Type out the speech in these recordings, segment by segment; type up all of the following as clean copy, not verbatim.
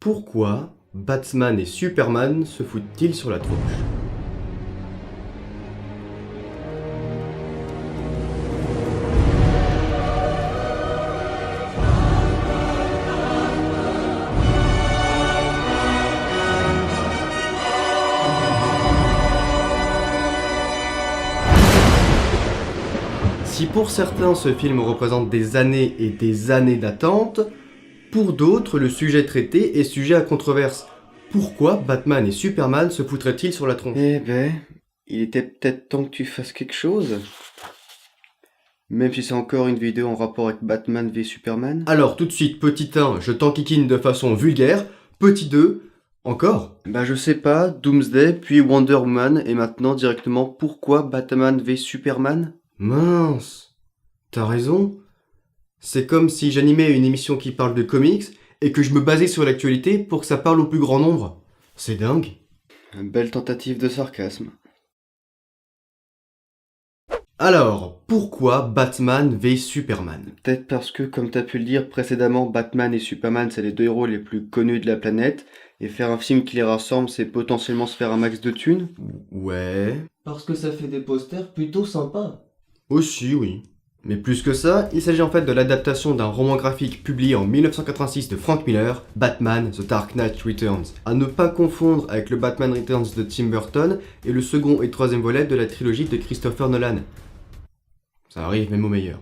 Pourquoi Batman et Superman se foutent-ils sur la tronche? Si pour certains ce film représente des années et des années d'attente, pour d'autres le sujet traité est sujet à controverse. Pourquoi Batman et Superman se foutraient-ils sur la tronche? Eh ben, il était peut-être temps que tu fasses quelque chose. Même si c'est encore une vidéo en rapport avec Batman v Superman. Alors tout de suite, petit 1, je t'enquiquine de façon vulgaire. Petit 2, encore? Bah je sais pas, Doomsday, puis Wonder Woman, et maintenant directement pourquoi Batman v Superman? Mince, t'as raison. C'est comme si j'animais une émission qui parle de comics et que je me basais sur l'actualité pour que ça parle au plus grand nombre. C'est dingue. Une belle tentative de sarcasme. Alors, pourquoi Batman v Superman? Peut-être parce que, comme t'as pu le dire précédemment, Batman et Superman c'est les deux héros les plus connus de la planète, et faire un film qui les rassemble c'est potentiellement se faire un max de thunes. Ouais. Parce que ça fait des posters plutôt sympas. Aussi, oui. Mais plus que ça, il s'agit en fait de l'adaptation d'un roman graphique publié en 1986 de Frank Miller, Batman The Dark Knight Returns. À ne pas confondre avec le Batman Returns de Tim Burton et le second et troisième volet de la trilogie de Christopher Nolan. Ça arrive même au meilleur.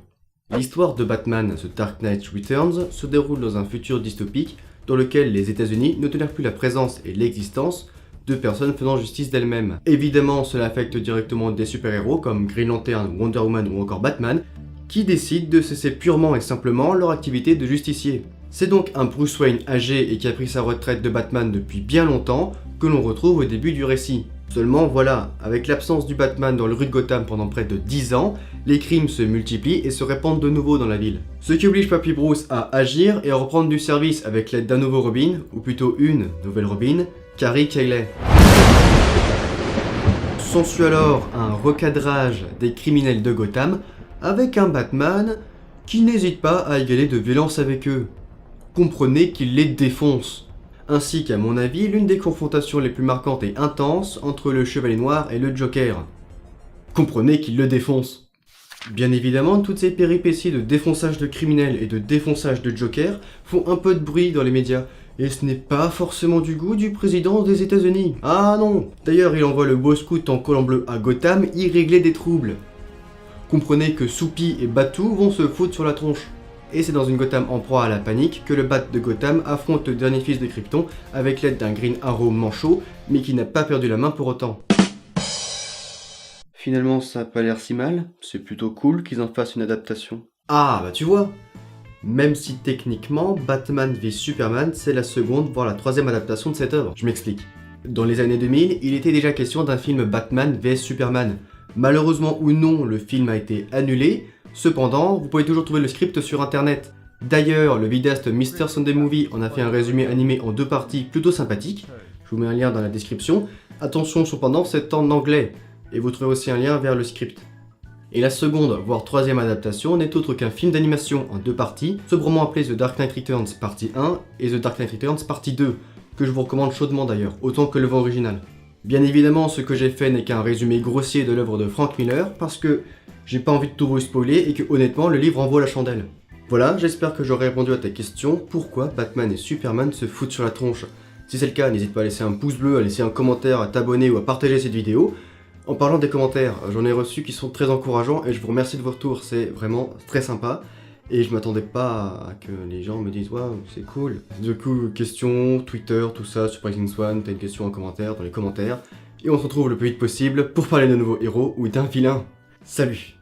L'histoire de Batman The Dark Knight Returns se déroule dans un futur dystopique dans lequel les États-Unis ne tolèrent plus la présence et l'existence de personnes faisant justice d'elles-mêmes. Évidemment, cela affecte directement des super-héros comme Green Lantern, Wonder Woman ou encore Batman, qui décident de cesser purement et simplement leur activité de justicier. C'est donc un Bruce Wayne âgé et qui a pris sa retraite de Batman depuis bien longtemps que l'on retrouve au début du récit. Seulement voilà, avec l'absence du Batman dans les rues de Gotham pendant près de 10 ans, les crimes se multiplient et se répandent de nouveau dans la ville. Ce qui oblige Papy Bruce à agir et à reprendre du service avec l'aide d'un nouveau Robin, ou plutôt une nouvelle Robin, Carrie Cayley. S'ensuit alors un recadrage des criminels de Gotham avec un Batman qui n'hésite pas à égaler de violence avec eux. Comprenez qu'il les défonce. Ainsi qu'à mon avis, l'une des confrontations les plus marquantes et intenses entre le Chevalier Noir et le Joker. Comprenez qu'il le défonce. Bien évidemment, toutes ces péripéties de défonçage de criminels et de défonçage de Joker font un peu de bruit dans les médias, et ce n'est pas forcément du goût du président des États-Unis. Ah non! D'ailleurs, il envoie le beau scout en collant bleu à Gotham y régler des troubles. Comprenez que Soupy et Batou vont se foutre sur la tronche. Et c'est dans une Gotham en proie à la panique que le Bat de Gotham affronte le dernier fils de Krypton avec l'aide d'un Green Arrow manchot, mais qui n'a pas perdu la main pour autant. Finalement ça a pas l'air si mal, c'est plutôt cool qu'ils en fassent une adaptation. Ah bah tu vois. Même si techniquement, Batman v Superman c'est la seconde voire la troisième adaptation de cette œuvre. Je m'explique. Dans les années 2000, il était déjà question d'un film Batman vs Superman. Malheureusement ou non, le film a été annulé. Cependant, vous pouvez toujours trouver le script sur internet. D'ailleurs, le vidéaste Mr. Sunday Movie en a fait un résumé animé en 2 parties plutôt sympathique. Je vous mets un lien dans la description. Attention cependant, c'est en anglais. Et vous trouverez aussi un lien vers le script. Et la seconde, voire troisième adaptation n'est autre qu'un film d'animation en 2 parties, sobrement appelé The Dark Knight Returns partie 1 et The Dark Knight Returns partie 2, que je vous recommande chaudement d'ailleurs, autant que l'œuvre originale. Bien évidemment, ce que j'ai fait n'est qu'un résumé grossier de l'œuvre de Frank Miller, parce que j'ai pas envie de tout vous spoiler et que honnêtement, le livre en vaut la chandelle. Voilà, j'espère que j'aurai répondu à ta question, pourquoi Batman et Superman se foutent sur la tronche? Si c'est le cas, n'hésite pas à laisser un pouce bleu, à laisser un commentaire, à t'abonner ou à partager cette vidéo. En parlant des commentaires, j'en ai reçu qui sont très encourageants et je vous remercie de vos retours, c'est vraiment très sympa. Et je m'attendais pas à que les gens me disent waouh, c'est cool. Du coup, questions, Twitter, tout ça, Surprising Swan, t'as une question, un commentaire, dans les commentaires. Et on se retrouve le plus vite possible pour parler de nouveaux héros ou d'un vilain. Salut!